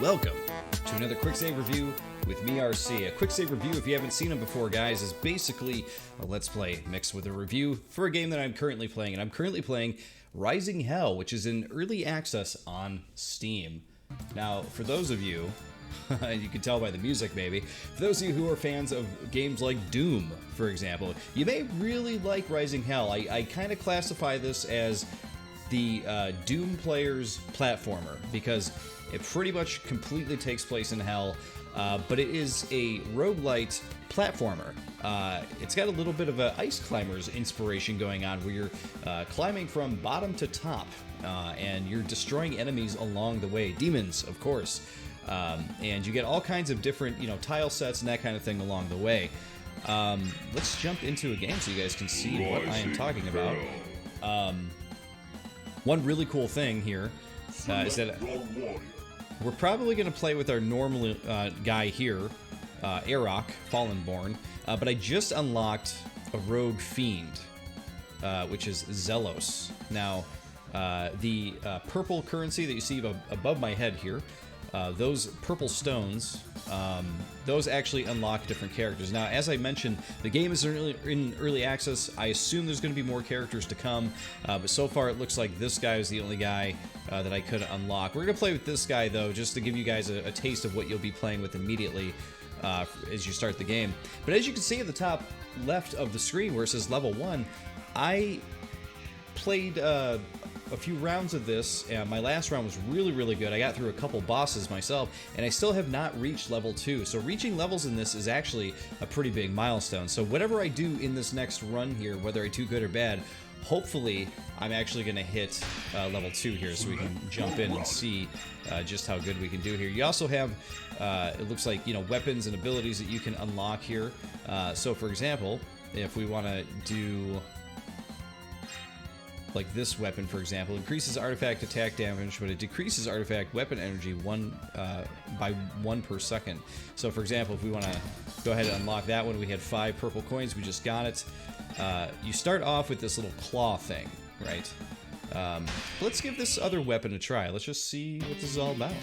Welcome to another Quicksave Review with me, RC. A Quicksave Review, if you haven't seen them before, guys, is basically a Let's Play mixed with a review for a game that I'm currently playing. And I'm currently playing Rising Hell, which is in early access on Steam. Now, for those of you, you can tell by the music maybe, for those of you who are fans of games like Doom, for example, you may really like Rising Hell. I kind of classify this as the Doom player's platformer, because it pretty much completely takes place in hell, but it is a roguelite platformer. It's got a little bit of a Ice Climbers inspiration going on, where you're climbing from bottom to top, and you're destroying enemies along the way. Demons, of course. And you get all kinds of different, tile sets and that kind of thing along the way. Let's jump into a game so you guys can see what I am talking about. One really cool thing here is that we're probably going to play with our normal guy here, Arok, Fallenborn, but I just unlocked a rogue fiend, which is Zelos. Now, the purple currency that you see above my head here, those purple stones, those actually unlock different characters. Now, as I mentioned, the game is in early access. I assume there's going to be more characters to come, but so far it looks like this guy is the only guy that I could unlock. We're going to play with this guy, though, just to give you guys a taste of what you'll be playing with immediately as you start the game. But as you can see at the top left of the screen where it says Level 1, I played a few rounds of this, and my last round was really good. I got through a couple bosses myself, and I still have not reached level 2. So reaching levels in this is actually a pretty big milestone. So whatever I do in this next run here, whether I do good or bad, hopefully I'm actually going to hit level 2 here, so we can jump in and see just how good we can do here. You also have, it looks like, weapons and abilities that you can unlock here. So for example, if we want to do like this weapon, for example, increases artifact attack damage, but it decreases artifact weapon energy by 1 per second. So for example, if we want to go ahead and unlock that one, we had 5 purple coins, we just got it. You start off with this little claw thing, right? Let's give this other weapon a try. Let's just see what this is all about.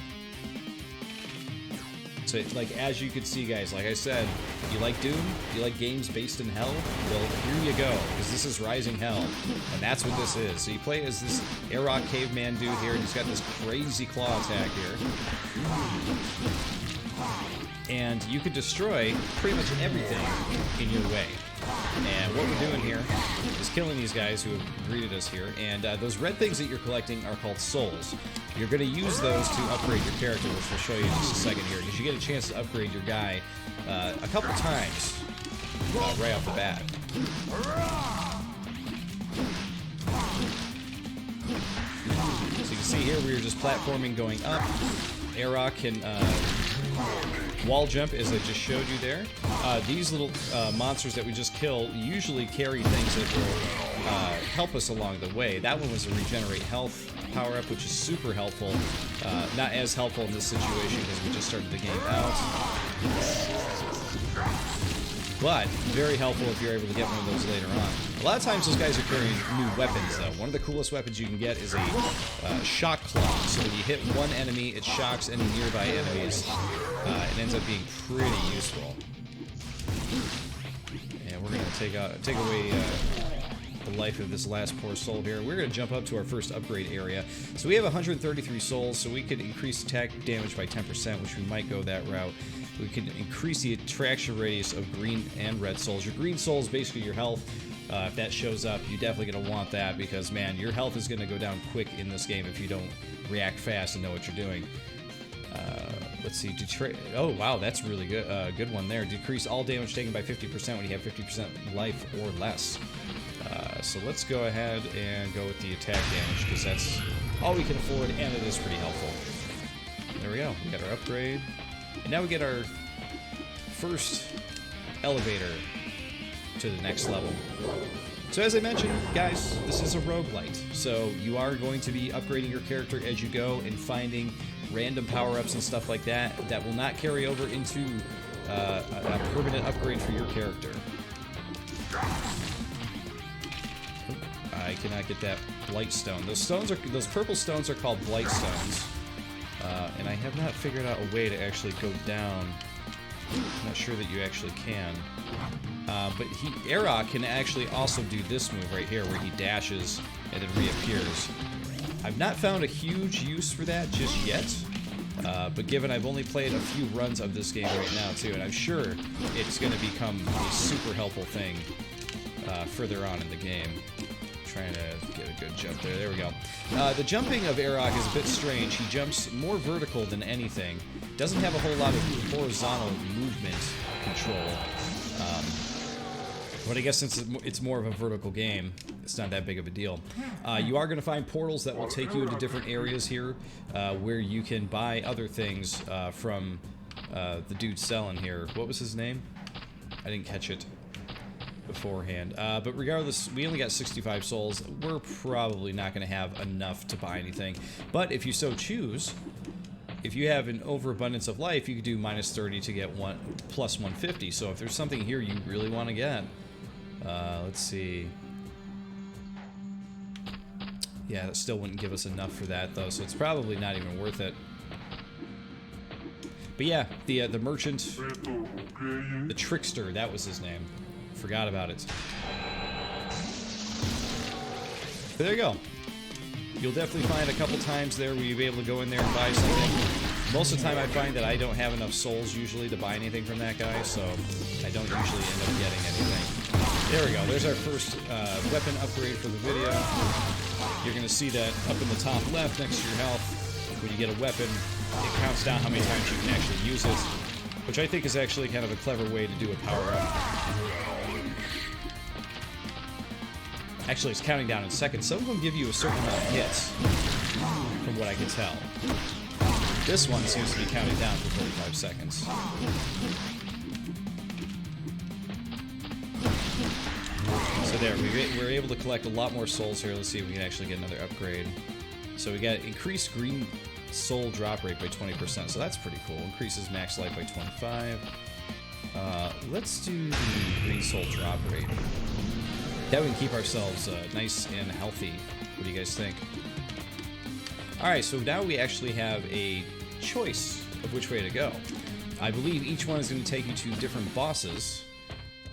So, like, as you can see, guys, like I said, you like Doom? You like games based in hell? Well, here you go, because this is Rising Hell, and that's what this is. So you play as this Arok caveman dude here, and he's got this crazy claw attack here. And you can destroy pretty much everything in your way. And what we're doing here is killing these guys who have greeted us here. And those red things that you're collecting are called souls. You're going to use those to upgrade your character, which we'll show you in just a second here, because you get a chance to upgrade your guy a couple times right off the bat. So you can see here we are just platforming going up. Arok can wall jump, as I just showed you there. These little monsters that we just killed usually carry things that will help us along the way. That one was a regenerate health power-up, which is super helpful. Not as helpful in this situation because we just started the game out. But very helpful if you're able to get one of those later on. A lot of times those guys are carrying new weapons, though. One of the coolest weapons you can get is a shock claw. So when you hit one enemy, it shocks any nearby enemies. It ends up being pretty useful. And we're going to take away the life of this last poor soul here. We're going to jump up to our first upgrade area. So we have 133 souls, so we could increase attack damage by 10%, which we might go that route. We can increase the attraction radius of green and red souls. Your green soul is basically your health. If that shows up, you're definitely going to want that, because, man, your health is going to go down quick in this game if you don't react fast and know what you're doing. Let's see. Oh, wow, that's really good. Good one there. Decrease all damage taken by 50% when you have 50% life or less. So let's go ahead and go with the attack damage, because that's all we can afford, and it is pretty helpful. There we go. We got our upgrade. And now we get our first elevator to the next level. So as I mentioned, guys, this is a roguelite. So you are going to be upgrading your character as you go and finding random power-ups and stuff like that that will not carry over into a permanent upgrade for your character. I cannot get that blight stone. Those purple stones are called blight stones. And I have not figured out a way to actually go down. I'm not sure that you actually can. But Arok can actually also do this move right here where he dashes and then reappears. I've not found a huge use for that just yet. But given I've only played a few runs of this game right now too, and I'm sure it's going to become a super helpful thing further on in the game. Trying to get a good jump there. There we go. The jumping of Arok is a bit strange. He jumps more vertical than anything. Doesn't have a whole lot of horizontal movement control. But I guess since it's more of a vertical game, it's not that big of a deal. You are going to find portals that will take you into different areas here where you can buy other things from the dude selling here. What was his name? I didn't catch it beforehand. But regardless, we only got 65 souls. We're probably not going to have enough to buy anything. But if you so choose, if you have an overabundance of life, you could do minus 30 to get plus 150. So if there's something here you really want to get, let's see. Yeah, that still wouldn't give us enough for that though, so it's probably not even worth it. But yeah, the merchant, the trickster, that was his name. Forgot about it. But there you go. You'll definitely find a couple times there where you'll be able to go in there and buy something. Most of the time I find that I don't have enough souls usually to buy anything from that guy, so I don't usually end up getting anything. There we go. There's our first weapon upgrade for the video. You're going to see that up in the top left next to your health. When you get a weapon, it counts down how many times you can actually use it, which I think is actually kind of a clever way to do a power-up. Actually, it's counting down in seconds. Some of them give you a certain amount of hits, from what I can tell. This one seems to be counting down for 45 seconds. So there, we're able to collect a lot more souls here. Let's see if we can actually get another upgrade. So we got increased green soul drop rate by 20%, so that's pretty cool. Increases max life by 25. Let's do the green soul drop rate. That we can keep ourselves nice and healthy. What do you guys think? Alright, so now we actually have a choice of which way to go. I believe each one is going to take you to different bosses.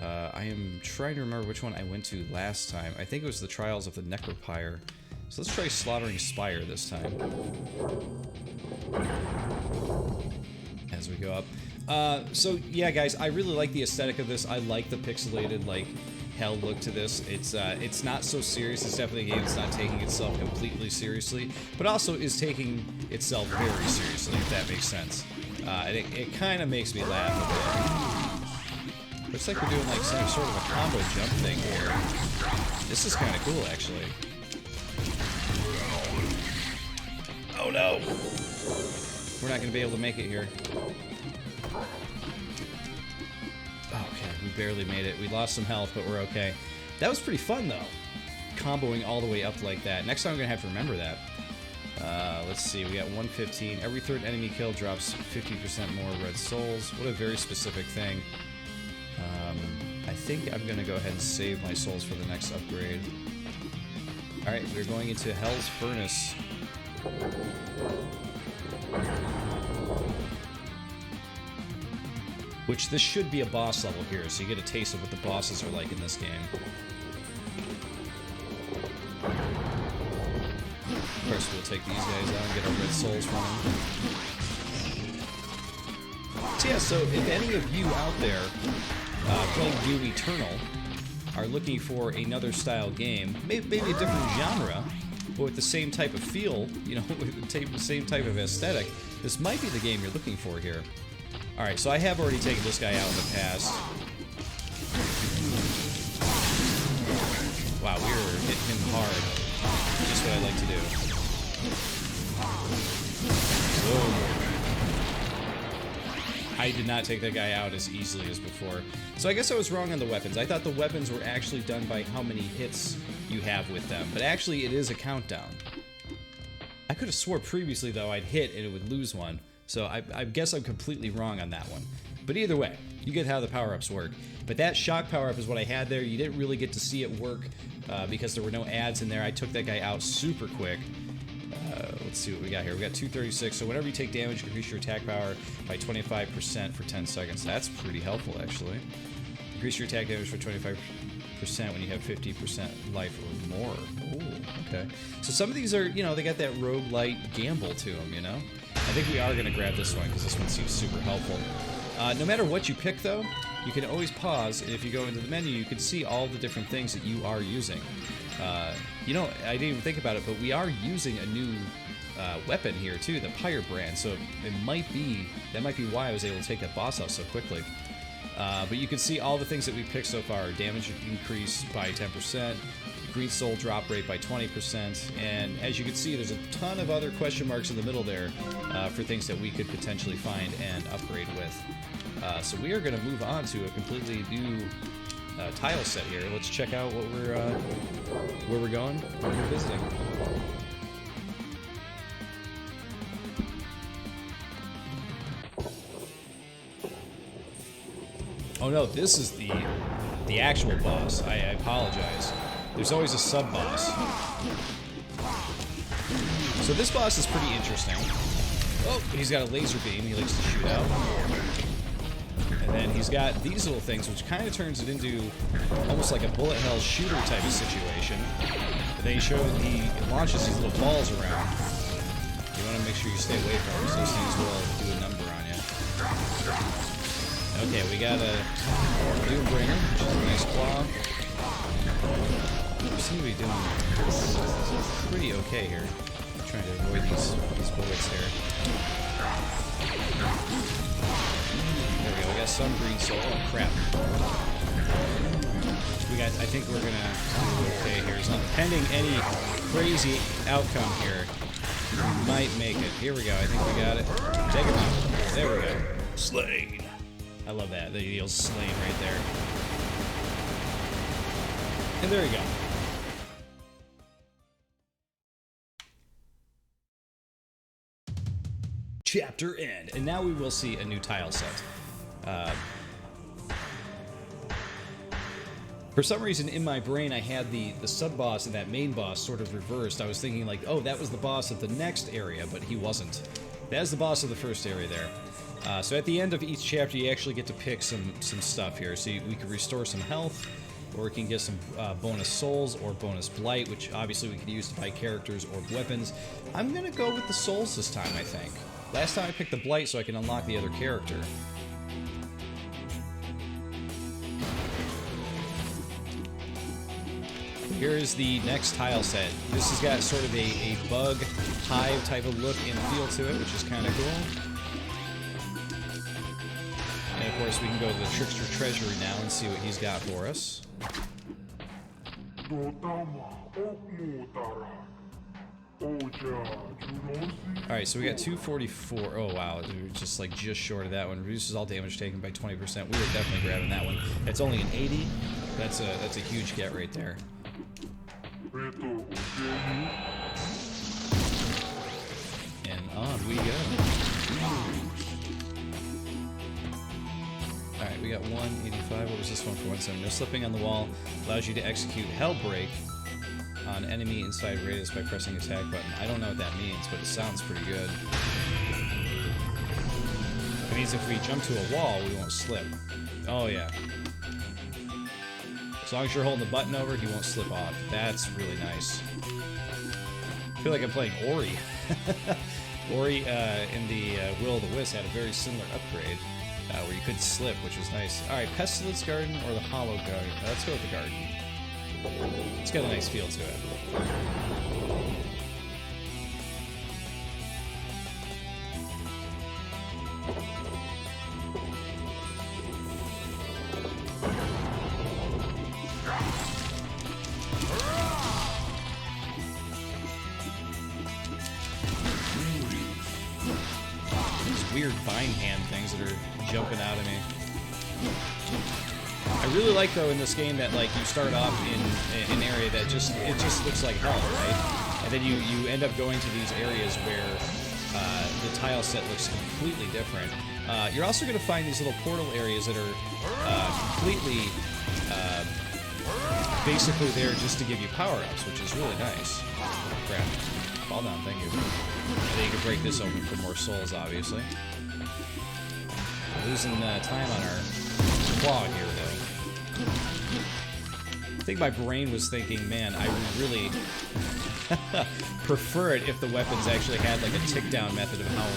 I am trying to remember which one I went to last time. I think it was the Trials of the Necropyre. So let's try Slaughtering Spire this time. As we go up. So yeah, guys, I really like the aesthetic of this. I like the pixelated, like, hell look to this. It's not so serious. It's definitely a game that's not taking itself completely seriously, but also is taking itself very seriously, if that makes sense. It kind of makes me laugh a bit. Looks like we're doing like some sort of a combo jump thing here. This is kind of cool, actually. Oh no! We're not going to be able to make it here. Okay, we barely made it. We lost some health, but we're okay. That was pretty fun, though. Comboing all the way up like that. Next time I'm going to have to remember that. Let's see, we got 115. Every third enemy kill drops 50% more red souls. What a very specific thing. I think I'm going to go ahead and save my souls for the next upgrade. Alright, we're going into Hell's Furnace. Which this should be a boss level here, so you get a taste of what the bosses are like in this game. Of course, we'll take these guys out and get our red souls from them. So yeah, so if any of you out there playing Doom Eternal are looking for another style game, maybe a different genre, but with the same type of feel, you know, with the same type of aesthetic, this might be the game you're looking for here. Alright, so I have already taken this guy out in the past. Wow, we were hitting him hard. Just what I like to do. Whoa. I did not take that guy out as easily as before. So I guess I was wrong on the weapons. I thought the weapons were actually done by how many hits you have with them. But actually, it is a countdown. I could have swore previously, though, I'd hit and it would lose one. So I guess I'm completely wrong on that one. But either way, you get how the power-ups work. But that shock power-up is what I had there. You didn't really get to see it work because there were no ads in there. I took that guy out super quick. Let's let's see what we got here. We got 236. So whenever you take damage, increase your attack power by 25% for 10 seconds. That's pretty helpful, actually. Increase your attack damage for 25% when you have 50% life or more. Oh, okay. So some of these are, you know, they got that roguelite gamble to them, you know? I think we are going to grab this one because this one seems super helpful. No matter what you pick, though, you can always pause, and if you go into the menu, you can see all the different things that you are using. You know, I didn't even think about it, but we are using a new weapon here, too, the Pirate brand, so that might be why I was able to take that boss out so quickly. But you can see all the things that we picked so far. Damage increase by 10%, green soul drop rate by 20%, and as you can see, there's a ton of other question marks in the middle there for things that we could potentially find and upgrade with. So we are going to move on to a completely new tile set here. Let's check out what where we're going, where we're visiting. Oh no, this is the actual boss. I apologize. There's always a sub-boss. So this boss is pretty interesting. Oh, he's got a laser beam he likes to shoot out. And then he's got these little things, which kind of turns it into almost like a bullet hell shooter type of situation. And then he launches these little balls around. You want to make sure you stay away from them, so those things will do a number on you. Okay, we got a Doombringer, which is a nice claw. We seem to be doing pretty okay here. I'm trying to avoid these bullets here. There we go, we got some green soul. Oh crap. I think we're gonna do okay here. So pending any crazy outcome here, we might make it. Here we go, I think we got it. Take him out. There we go. Slain. I love that. The yells slain right there. And there you go. Chapter end. And now we will see a new tile set. For some reason in my brain I had the sub-boss and that main boss sort of reversed. I was thinking like, oh, that was the boss of the next area, but he wasn't. That's the boss of the first area there. So at the end of each chapter, you actually get to pick some stuff here. So we can restore some health, or we can get some bonus souls or bonus blight, which obviously we could use to buy characters or weapons. I'm going to go with the souls this time, I think. Last time I picked the blight so I can unlock the other character. Here is the next tile set. This has got sort of a bug hive type of look and feel to it, which is kind of cool. And of course we can go to the Trickster Treasury now and see what he's got for us. Alright, so we got 244. Oh wow, we're just short of that one. Reduces all damage taken by 20%. We were definitely grabbing that one. It's only an 80. That's a huge get right there. And on we go. Alright, we got 185. What was this one for? 170? No slipping on the wall. Allows you to execute Hellbreak on enemy inside radius by pressing attack button. I don't know what that means, but it sounds pretty good. It means if we jump to a wall, we won't slip. Oh yeah. As long as you're holding the button over, he won't slip off. That's really nice. I feel like I'm playing Ori. Ori in the Will o' the Wisp had a very similar upgrade where you couldn't slip, which was nice. Alright, Pestilence Garden or the Hollow Garden? Let's go with the Garden. It's got a nice feel to it. Weird vine hand things that are jumping out at me. I really like though in this game that like you start off in an area that just looks like hell, right? And then you end up going to these areas where the tile set looks completely different. You're also going to find these little portal areas that are completely basically there just to give you power-ups, which is really nice. Oh, crap. Fall down, thank you. And then you can break this open for more souls, obviously. Losing time on our claw here, though. I think my brain was thinking, man, I would really prefer it if the weapons actually had like a tick-down method of how,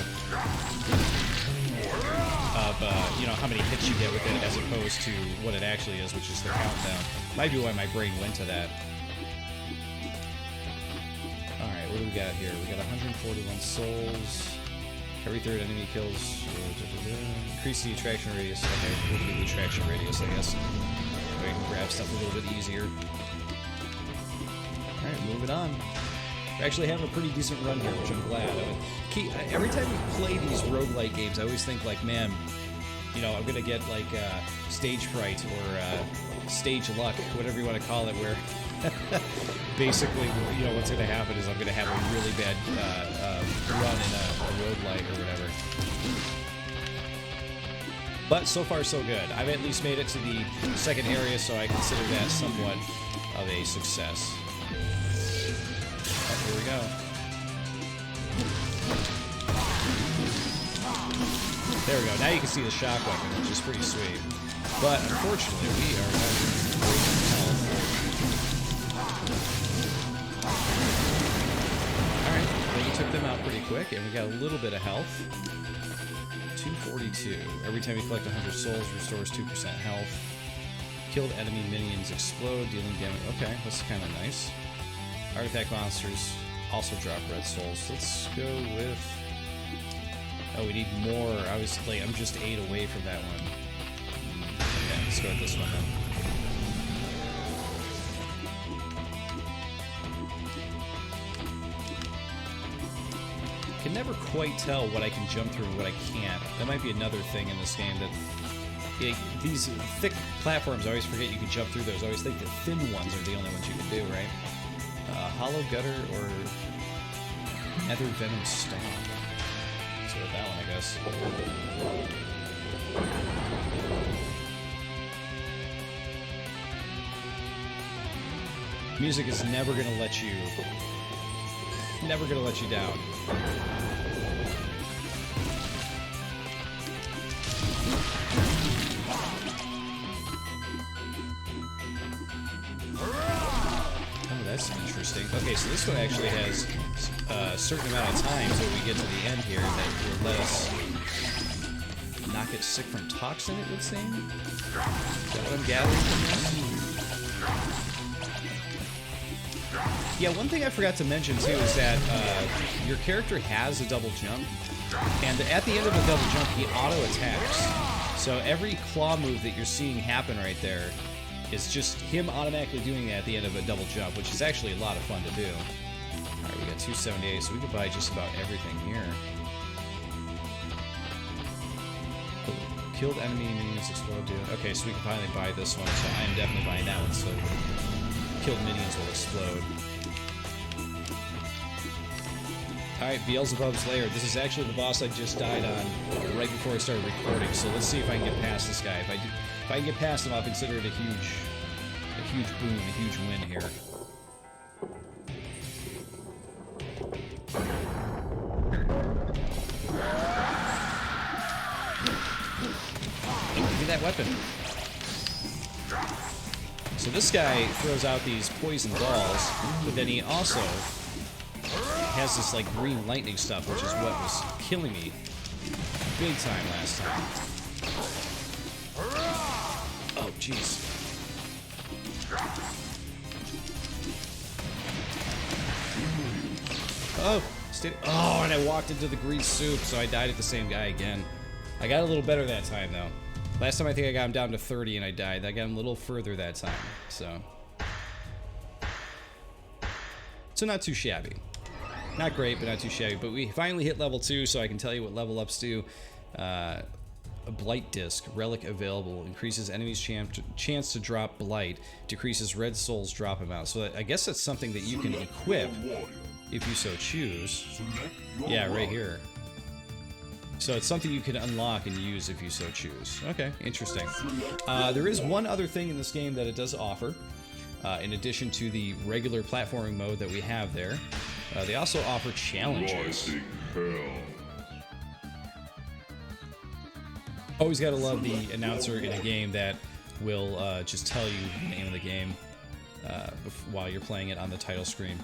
you know, how many hits you get with it as opposed to what it actually is, which is the countdown. Might be why my brain went to that. Alright, what do we got here? We got 141 souls. Every third enemy kills. Increase the attraction radius. Okay, we'll do the attraction radius, I guess. We can grab stuff a little bit easier. Alright, moving on. We're actually having a pretty decent run here, which I'm glad. Every time we play these roguelike games, I always think, like, man, you know, I'm gonna get, like, stage fright or stage luck, whatever you want to call it, where basically, you know, what's gonna happen is I'm gonna have a really bad run in a roguelike or whatever. But so far, so good. I've at least made it to the second area, so I consider that somewhat of a success. Oh, here we go. There we go. Now you can see the shock weapon, which is pretty sweet. But unfortunately, we are having great health. Alright, well, you took them out pretty quick, and we got a little bit of health. 242. Every time you collect 100 souls, restores 2% health. Killed enemy minions explode, dealing damage. Okay, that's kind of nice. Artifact monsters also drop red souls. Let's go with... Oh, we need more. I'm just 8 away from that one. Okay, let's go with this one then. I can never quite tell what I can jump through and what I can't. That might be another thing in this game, that these thick platforms, I always forget you can jump through those. I always think the thin ones are the only ones you can do, right? Hollow Gutter or Nether Venom Stomp. Let's go with that one, I guess. Music is never gonna let you down. Oh, that's interesting. Okay, so this one actually has a certain amount of time till we get to the end here that will let us not get sick from toxin, it would seem. Is that what I'm gathering from this? Yeah, one thing I forgot to mention too is that your character has a double jump, and at the end of the double jump, he auto-attacks. So every claw move that you're seeing happen right there is just him automatically doing that at the end of a double jump, which is actually a lot of fun to do. Alright, we got 278, so we can buy just about everything here. Killed enemy minions explode, dude. Okay, so we can finally buy this one, so I am definitely buying that one, so killed minions will explode. Alright, Beelzebub's Lair. This is actually the boss I just died on right before I started recording, so let's see if I can get past this guy. If I can get past him, I'll consider it a huge boon, a huge win here. Give me that weapon. So this guy throws out these poison balls, but then he also has this like green lightning stuff, which is what was killing me big time last time. Oh, jeez. Oh, oh, and I walked into the green soup, so I died at the same guy again. I got a little better that time, though. Last time I think I got him down to 30 and I died. I got him a little further that time, so. So not too shabby. Not great, but not too shabby. But we finally hit level 2, so I can tell you what level ups do. A Blight Disc, relic available, increases enemies' chance to drop Blight, decreases red souls drop amount. So I guess that's something that you can equip if you so choose. Yeah, right here. So it's something you can unlock and use if you so choose. Okay, interesting. There is one other thing in this game that it does offer, in addition to the regular platforming mode that we have there. They also offer challenges. Always gotta love the announcer in a game that will just tell you the name of the game while you're playing it on the title screen.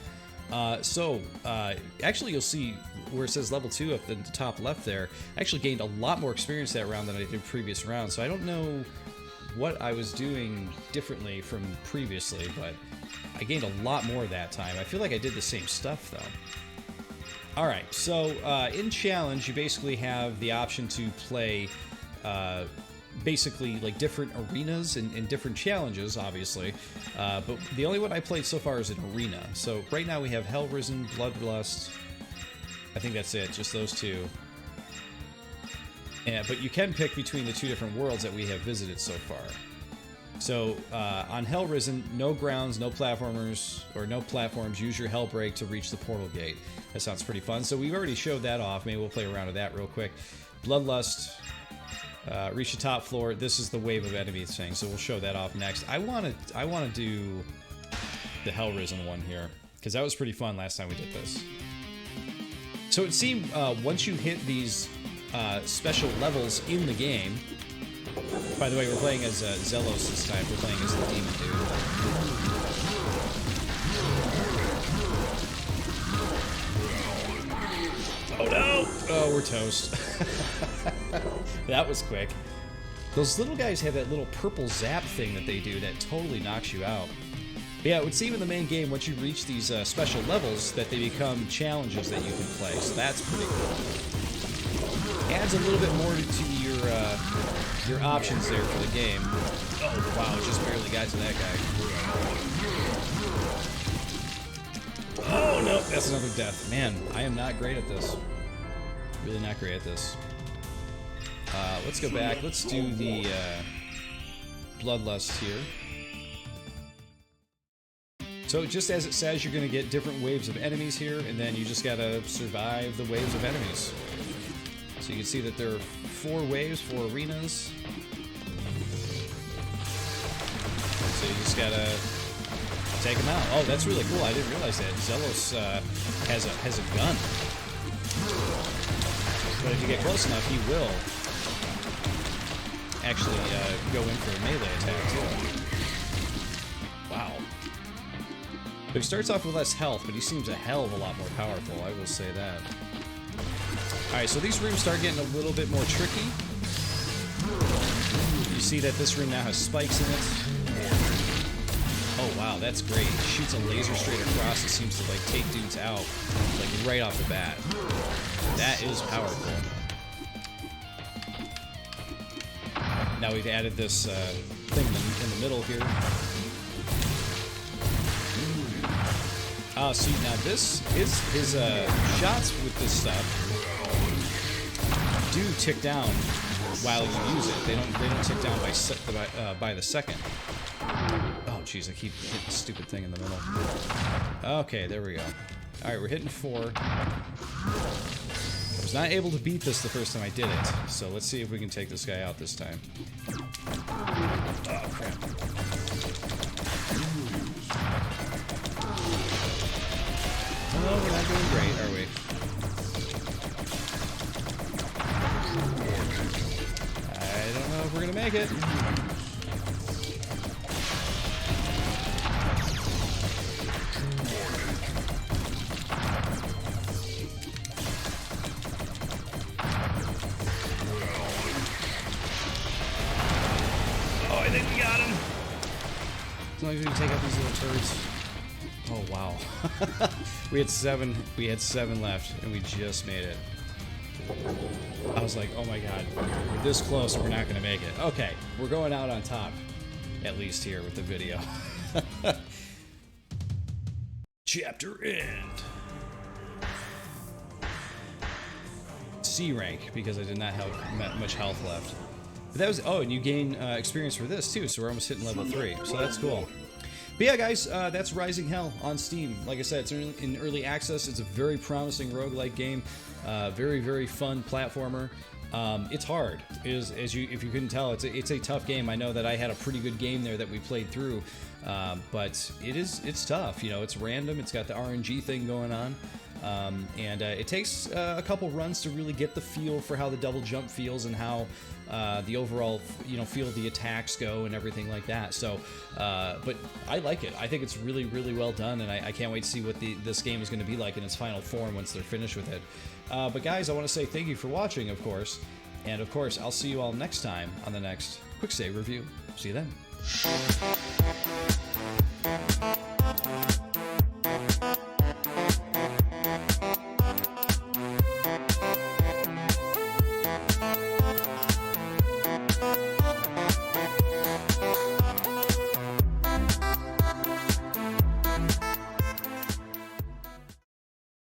Actually you'll see where it says level 2 up in the top left there. I actually gained a lot more experience that round than I did previous rounds, so I don't know what I was doing differently from previously, but I gained a lot more that time. I feel like I did the same stuff though. Alright, so in challenge you basically have the option to play basically like different arenas and different challenges, obviously. But the only one I played so far is an arena. So right now we have Hell Risen, Bloodlust. I think that's it, just those two. But you can pick between the two different worlds that we have visited so far. So on Hell Risen, no grounds, no platformers, or no platforms. Use your Hell Break to reach the portal gate. That sounds pretty fun. So we've already showed that off. Maybe we'll play around with that real quick. Bloodlust. Reach the top floor. This is the wave of enemies thing, so we'll show that off next. I want to do the Hell Risen one here because that was pretty fun last time we did this. So it seemed once you hit these special levels in the game. By the way, we're playing as Zelos this time. We're playing as the demon dude. Oh no! Oh, we're toast. That was quick. Those little guys have that little purple zap thing that they do that totally knocks you out. But yeah, it would seem in the main game, once you reach these special levels, that they become challenges that you can play, so that's pretty cool. Adds a little bit more to your options there for the game. Oh, wow, just barely got to that guy. Oh, no, that's another death. Man, I am not great at this. Really not great at this. Let's go back. Let's do the Bloodlust here. So just as it says, you're going to get different waves of enemies here, and then you just got to survive the waves of enemies. So you can see that there are 4 waves, 4 arenas. So you just got to take them out. Oh, that's really cool. I didn't realize that. Zelos has a gun. But if you get close enough, he will actually go in for a melee attack, too. Wow. But he starts off with less health, but he seems a hell of a lot more powerful, I will say that. Alright, so these rooms start getting a little bit more tricky. You see that this room now has spikes in it. Oh wow, that's great. He shoots a laser straight across. It seems to like take dudes out, like right off the bat. That is powerful. Now we've added this thing in the middle here. See, now this his shots with this stuff do tick down while you use it. They don't tick down by the second. Oh jeez, I keep hitting the stupid thing in the middle. Okay, there we go. All right, we're hitting 4. I was not able to beat this the first time I did it, so let's see if we can take this guy out this time. Oh crap. Oh, we're not doing great, are we? I don't know if we're gonna make it. Oh, I think we got him. As long as we can take out these little turds. Oh wow. we had 7 left and we just made it. I was like, oh my god, we're this close and we're not gonna make it. Okay, we're going out on top, at least here with the video. Chapter end. C rank, because I did not have much health left. But that was, oh, and you gain experience for this too, so we're almost hitting level 3, so that's cool. But yeah, guys, that's Rising Hell on Steam. Like I said, it's in early access. It's a very promising roguelike game. Very, very fun platformer. It's hard. If you couldn't tell, it's a tough game. I know that I had a pretty good game there that we played through, but it's tough. You know, it's random. It's got the RNG thing going on, and it takes a couple runs to really get the feel for how the double jump feels and how the overall, feel of the attacks go and everything like that. So, but I like it. I think it's really, really well done, and I can't wait to see what this game is going to be like in its final form once they're finished with it. But guys, I want to say thank you for watching, of course, and of course, I'll see you all next time on the next Quicksave Review. See you then.